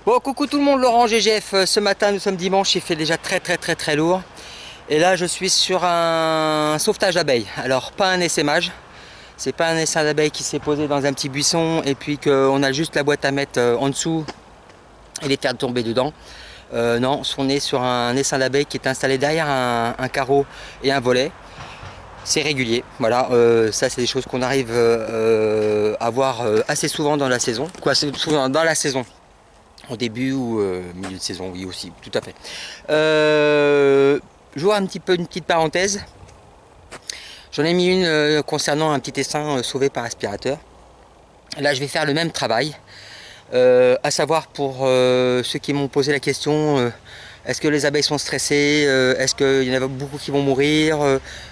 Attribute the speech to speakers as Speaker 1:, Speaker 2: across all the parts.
Speaker 1: Bon, coucou tout le monde, Laurent GGF. Ce matin, nous sommes dimanche, il fait déjà très lourd. Et là, je suis sur un sauvetage d'abeilles. Alors, pas un essaimage. C'est pas un essaim d'abeilles qui s'est posé dans un petit buisson et puis qu'on a juste la boîte à mettre en dessous et les faire tomber dedans. Non, on est sur un essaim d'abeilles qui est installé derrière un carreau et un volet. C'est régulier, voilà, ça c'est des choses qu'on arrive à voir assez souvent dans la saison. Quoi, c'est souvent dans la saison. Au début ou milieu de saison, oui aussi, tout à fait. Je vois un petit peu une petite parenthèse. J'en ai mis une concernant un petit essaim sauvé par aspirateur. Là, je vais faire le même travail, à savoir pour ceux qui m'ont posé la question, est-ce que les abeilles sont stressées, est-ce qu'il y en a beaucoup qui vont mourir,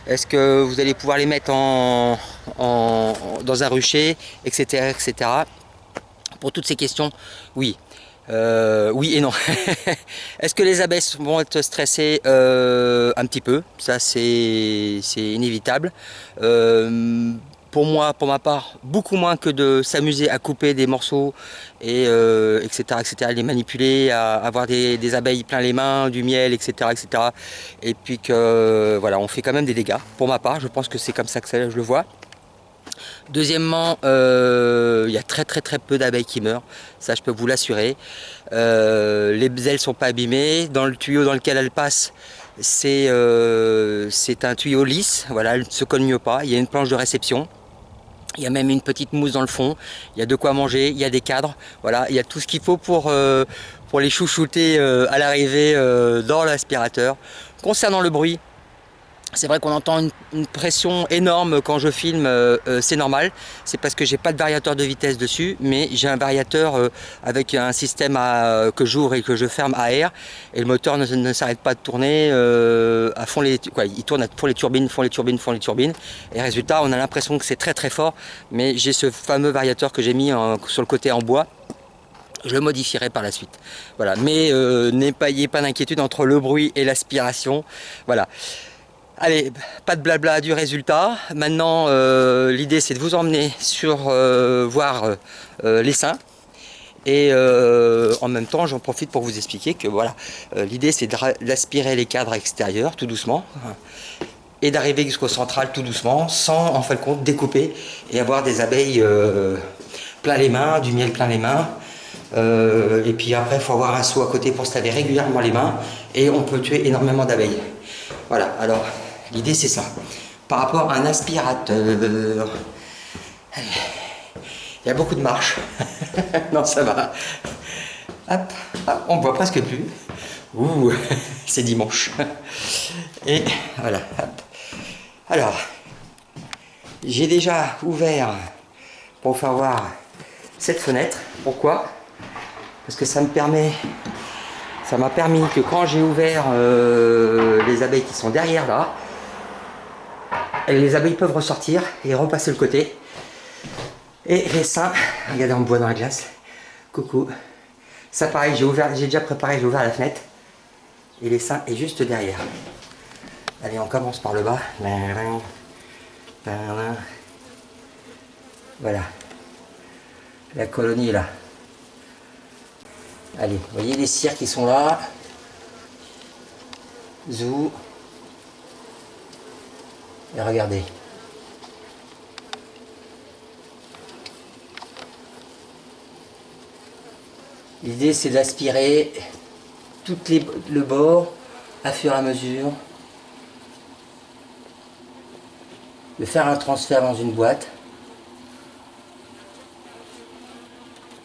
Speaker 1: est-ce que vous allez pouvoir les mettre dans un rucher, etc., etc. Pour toutes ces questions, oui. Oui et non. Est-ce que les abeilles vont être stressées un petit peu? Ça c'est inévitable. Pour moi, pour ma part, beaucoup moins que de s'amuser à couper des morceaux et etc., etc., les manipuler, à avoir des abeilles plein les mains, du miel, etc., etc. Et puis que voilà, on fait quand même des dégâts. Pour ma part, je pense que c'est comme ça que je le vois. Deuxièmement, il y a très peu d'abeilles qui meurent, ça je peux vous l'assurer. Les ailes sont pas abîmées, dans le tuyau dans lequel elles passent, c'est un tuyau lisse, voilà, elles ne se cognent pas, il y a une planche de réception. Il y a même une petite mousse dans le fond, il y a de quoi manger, il y a des cadres, voilà, il y a tout ce qu'il faut pour les chouchouter à l'arrivée dans l'aspirateur. Concernant le bruit, c'est vrai qu'on entend une pression énorme quand je filme, c'est normal, c'est parce que j'ai pas de variateur de vitesse dessus, mais j'ai un variateur avec un système que j'ouvre et que je ferme à air, et le moteur ne s'arrête pas de tourner à fond, il tourne à fond les turbines, font les turbines, et résultat on a l'impression que c'est très fort, mais j'ai ce fameux variateur que j'ai mis sur le côté en bois. Je le modifierai par la suite. Voilà, mais n'ayez pas d'inquiétude entre le bruit et l'aspiration. Voilà. Allez, pas de blabla du résultat. Maintenant, l'idée c'est de vous emmener sur voir l'essaim. Et en même temps, j'en profite pour vous expliquer que voilà, l'idée c'est d'aspirer les cadres extérieurs tout doucement et d'arriver jusqu'au central tout doucement, sans en fin de compte découper et avoir des abeilles plein les mains, du miel plein les mains. Et puis après, il faut avoir un seau à côté pour se laver régulièrement les mains et on peut tuer énormément d'abeilles. Voilà, alors l'idée c'est ça. Par rapport à un aspirateur, allez, il y a beaucoup de marches. Non, ça va. Hop, hop, on ne voit presque plus. Ouh, c'est dimanche. Et voilà, hop. Alors, j'ai déjà ouvert pour faire voir cette fenêtre. Pourquoi? Parce que ça m'a permis que quand j'ai ouvert les abeilles qui sont derrière là, les abeilles peuvent ressortir et repasser le côté. Et les seins, regardez, on me voit dans la glace. Coucou. Ça pareil, j'ai déjà préparé, j'ai ouvert la fenêtre. Et les seins est juste derrière. Allez, on commence par le bas. Voilà. La colonie est là. Allez, vous voyez les cires qui sont là. Zou. Et regardez. L'idée c'est d'aspirer tout le bord à fur et à mesure. De faire un transfert dans une boîte.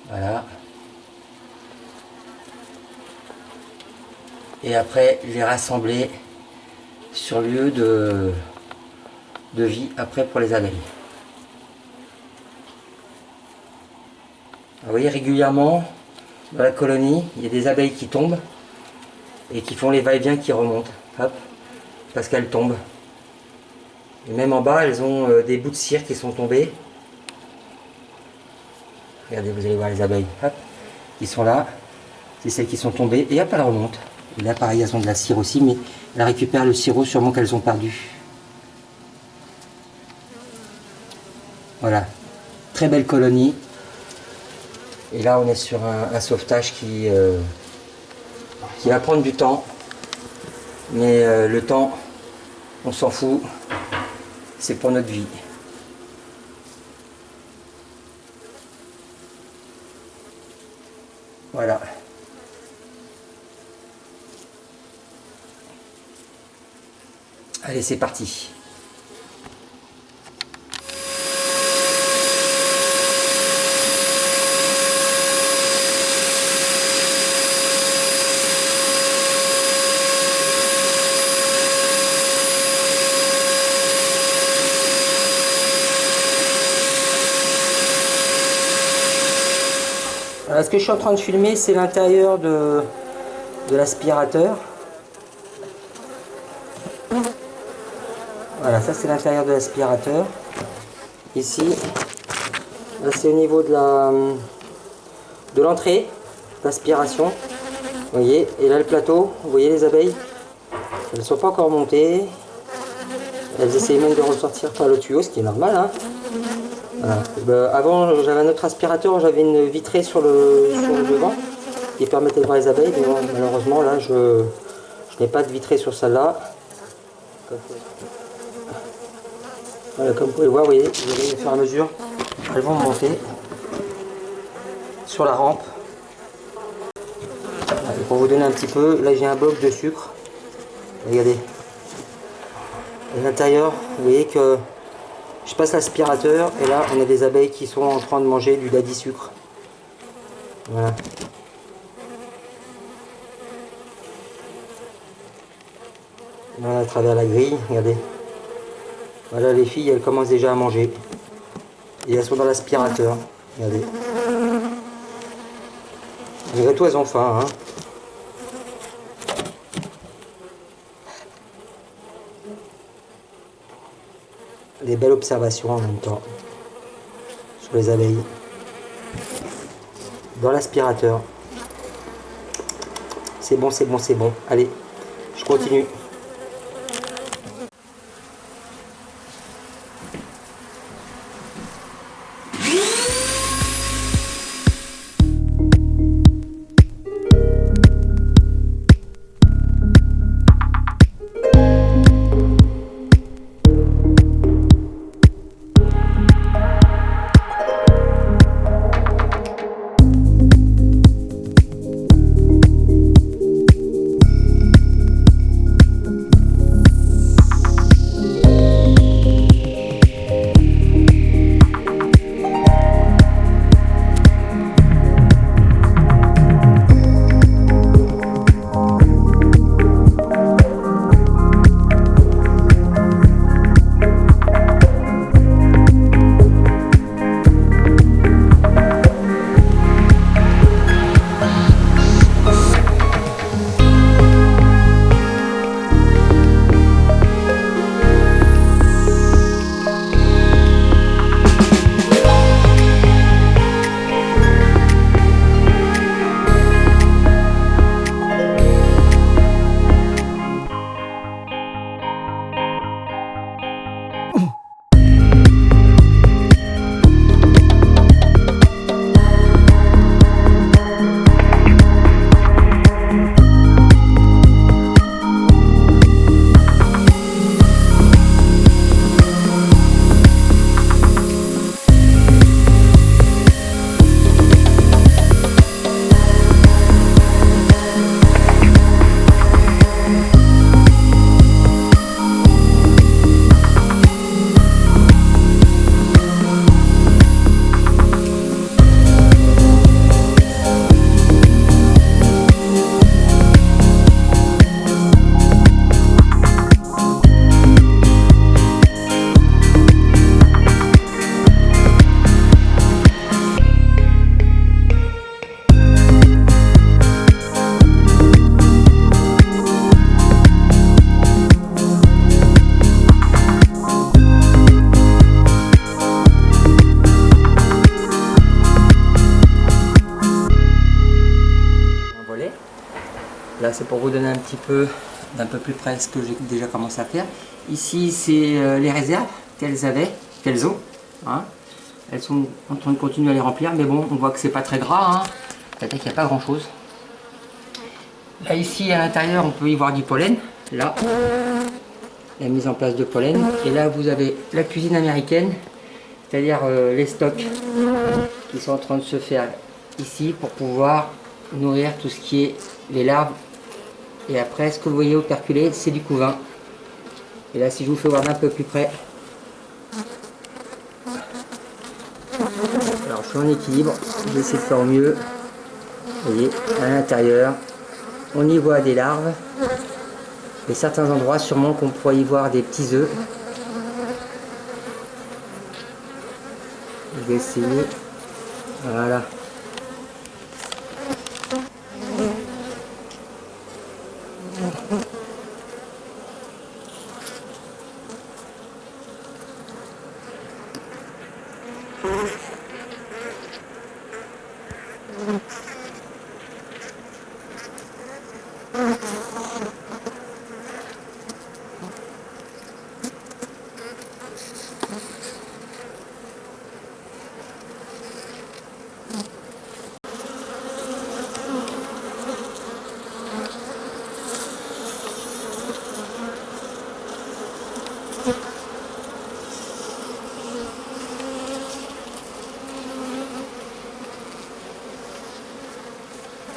Speaker 1: Voilà. Et après les rassembler sur lieu de vie après pour les abeilles. Vous voyez régulièrement dans la colonie il y a des abeilles qui tombent et qui font les va-et-vient qui remontent, hop, parce qu'elles tombent. Et même en bas elles ont des bouts de cire qui sont tombés. Regardez, vous allez voir les abeilles, hop, qui sont là, c'est celles qui sont tombées et hop elles remontent. Et là pareil elles ont de la cire aussi, mais elles récupèrent le sirop sûrement qu'elles ont perdu. Voilà, très belle colonie. Et là on est sur un sauvetage qui va prendre du temps. Mais le temps, on s'en fout, c'est pour notre vie. Voilà. Allez, c'est parti. Alors, ce que je suis en train de filmer, c'est l'intérieur de l'aspirateur. Voilà, ça c'est l'intérieur de l'aspirateur. Ici, là c'est au niveau de l'entrée d'aspiration. Vous voyez, et là le plateau, vous voyez les abeilles, elles ne sont pas encore montées. Elles essayent même de ressortir par le tuyau, ce qui est normal, hein. Voilà. Avant j'avais un autre aspirateur, j'avais une vitrée sur le devant qui permettait de voir les abeilles, mais bon, malheureusement là je n'ai pas de vitrée sur celle-là. Voilà, comme vous pouvez le voir, vous voyez, au fur et à mesure, elles vont monter sur la rampe. Et pour vous donner un petit peu, là j'ai un bloc de sucre. Regardez. À l'intérieur, vous voyez que je passe l'aspirateur et là on a des abeilles qui sont en train de manger du daddy sucre. Voilà. Là, à travers la grille, regardez. Voilà, les filles, elles commencent déjà à manger. Et elles sont dans l'aspirateur. Regardez. Malgré tout, elles ont faim, hein. Des belles observations en même temps sur les abeilles. Dans l'aspirateur. C'est bon, c'est bon, c'est bon. Allez, je continue. Là c'est pour vous donner un petit peu d'un peu plus près ce que j'ai déjà commencé à faire. Ici c'est les réserves qu'elles ont. Hein. elles sont en train de continuer à les remplir, mais bon, on voit que c'est pas très gras, hein. C'est-à-dire qu'il n'y a pas grand chose. Là ici à l'intérieur, on peut y voir du pollen. Là, la mise en place de pollen. Et là, vous avez la cuisine américaine, c'est-à-dire les stocks qui sont en train de se faire ici pour pouvoir nourrir tout ce qui est les larves. Et après, ce que vous voyez au perculé, c'est du couvain. Et là, si je vous fais voir d'un peu plus près, alors je suis en équilibre, j'essaie de faire au mieux. Vous voyez, à l'intérieur, on y voit des larves. Et certains endroits, sûrement qu'on pourrait y voir des petits œufs. Je vais essayer. Voilà.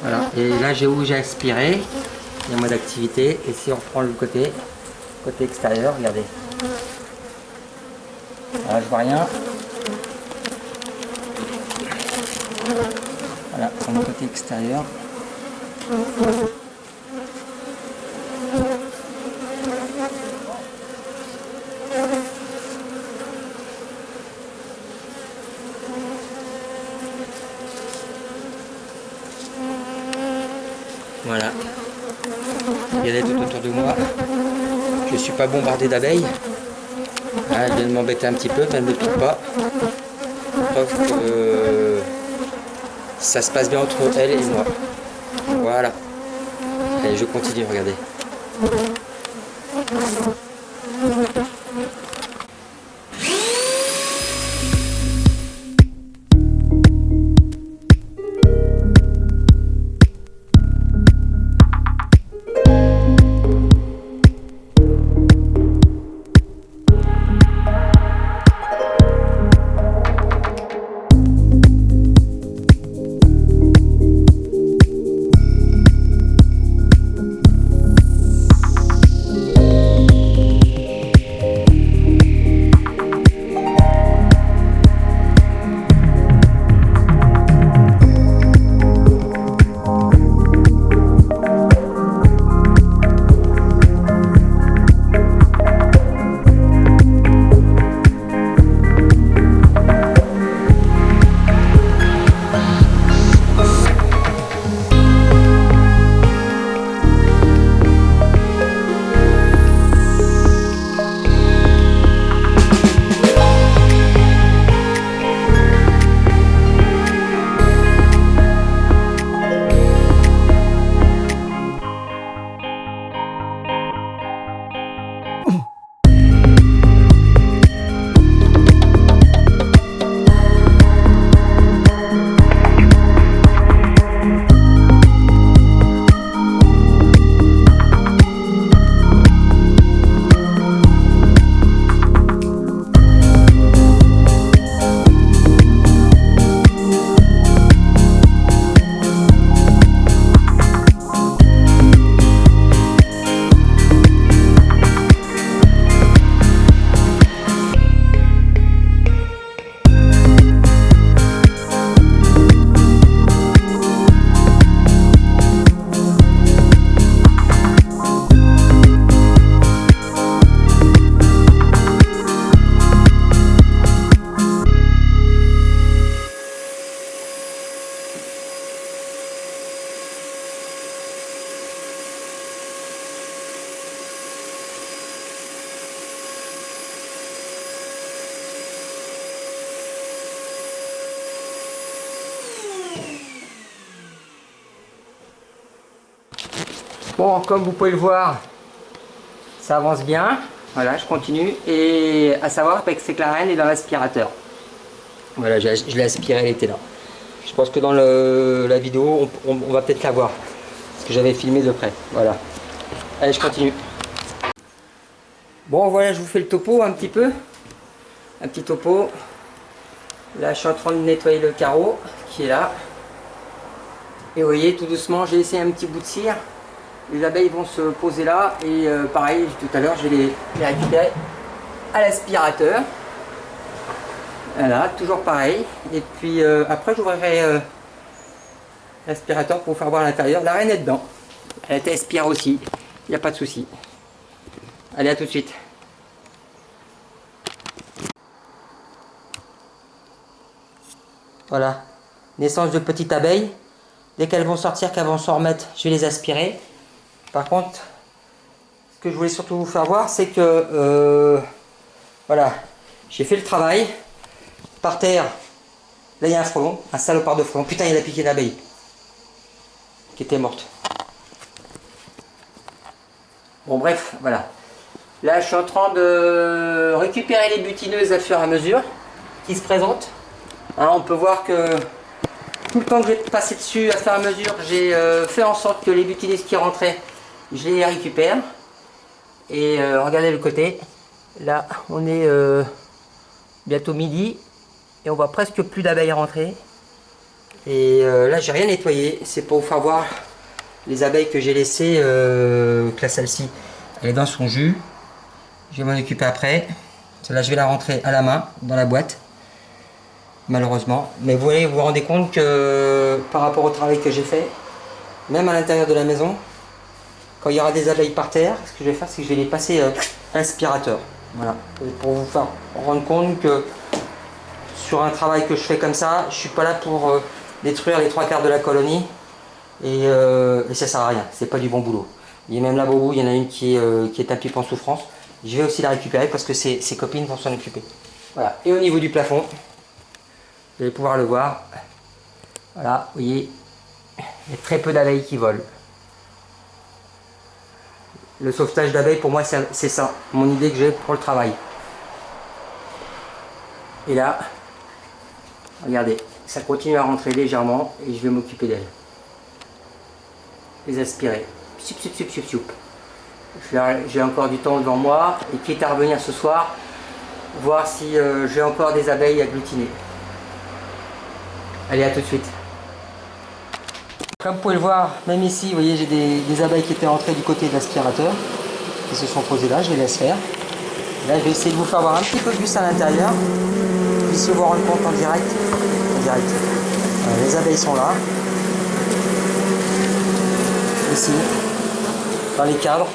Speaker 1: Voilà, et là j'ai aspiré, il y a moins d'activité, et si on reprend le côté extérieur, regardez. Voilà, je vois rien. Voilà, sur le côté extérieur. Voilà. Il y a tout autour de moi. Je ne suis pas bombardé d'abeilles. Ah, elle vient de m'embêter un petit peu, mais elle ne me pique pas. Preuve que ça se passe bien entre elle et moi. Voilà. Allez, je continue, regardez. Bon, comme vous pouvez le voir, ça avance bien. Voilà, je continue. Et à savoir, c'est que la reine est dans l'aspirateur. Voilà, je l'ai aspiré, elle était là. Je pense que dans la vidéo, on va peut-être la voir. Parce que j'avais filmé de près. Voilà. Allez, je continue. Bon, voilà, je vous fais le topo un petit peu. Un petit topo. Là, je suis en train de nettoyer le carreau qui est là. Et vous voyez, tout doucement, j'ai laissé un petit bout de cire. Les abeilles vont se poser là. Et pareil, tout à l'heure, je vais les récupérer à l'aspirateur. Voilà, toujours pareil. Et puis après, j'ouvrirai l'aspirateur pour vous faire voir l'intérieur. La reine est dedans. Elle a été aspirée aussi. Il n'y a pas de souci. Allez, à tout de suite. Voilà. Naissance de petites abeilles. Dès qu'elles vont sortir, qu'elles vont s'en remettre, je vais les aspirer. Par contre, ce que je voulais surtout vous faire voir, c'est que voilà, j'ai fait le travail. Par terre, là il y a un frelon, un salopard de frelon. Putain, il a piqué une abeille qui était morte. Bon, bref, voilà. Là, je suis en train de récupérer les butineuses à fur et à mesure qui se présentent. Hein, on peut voir que tout le temps que j'ai passé dessus à fur et à mesure, j'ai fait en sorte que les butineuses qui rentraient, je les récupère. Et regardez le côté. Là, on est bientôt midi et on voit presque plus d'abeilles rentrer. Et là, j'ai rien nettoyé. C'est pour vous faire voir les abeilles que j'ai laissées. Que là, celle-ci, elle est dans son jus. Je vais m'en occuper après. Celle-là, je vais la rentrer à la main dans la boîte. Malheureusement. Mais vous voyez, vous vous rendez compte que par rapport au travail que j'ai fait, même à l'intérieur de la maison, quand il y aura des abeilles par terre, ce que je vais faire, c'est que je vais les passer à l'aspirateur. Voilà. Pour vous faire rendre compte que sur un travail que je fais comme ça, je suis pas là pour détruire les 3/4 de la colonie. Et ça sert à rien. C'est pas du bon boulot. Il y a même là au bout, il y en a une qui est un petit peu en souffrance. Je vais aussi la récupérer parce que ses copines vont s'en occuper. Voilà. Et au niveau du plafond, vous allez pouvoir le voir. Voilà, vous voyez, il y a très peu d'abeilles qui volent. Le sauvetage d'abeilles, pour moi, c'est ça, mon idée que j'ai pour le travail. Et là, regardez, ça continue à rentrer légèrement et je vais m'occuper d'elles. Les aspirer. Sup, sup, sup, sup, sup. J'ai encore du temps devant moi et quitte à revenir ce soir, voir si j'ai encore des abeilles agglutinées. Allez, à tout de suite. Comme vous pouvez le voir, même ici, vous voyez, j'ai des abeilles qui étaient rentrées du côté de l'aspirateur, qui se sont posées là, je les laisse faire. Là, je vais essayer de vous faire voir un petit peu plus à l'intérieur, vous puissiez vous rendre compte en direct. Les abeilles sont là. Ici, dans les cadres.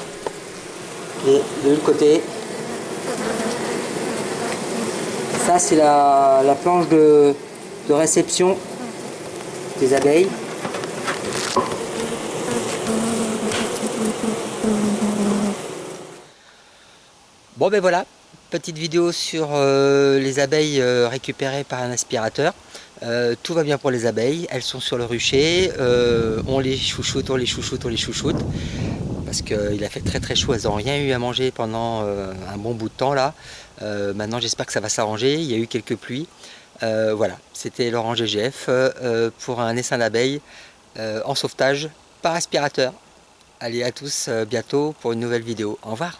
Speaker 1: Et de l'autre côté, ça c'est la planche de réception des abeilles. Bon ben voilà, petite vidéo sur les abeilles récupérées par un aspirateur. Tout va bien pour les abeilles, elles sont sur le rucher, on les chouchoute, on les chouchoute, on les chouchoute. Parce qu'il a fait très très chaud, elles n'ont rien eu à manger pendant un bon bout de temps là. Maintenant j'espère que ça va s'arranger, il y a eu quelques pluies. Voilà, c'était Laurent GGF pour un essaim d'abeilles en sauvetage par aspirateur. Allez à tous, bientôt pour une nouvelle vidéo. Au revoir.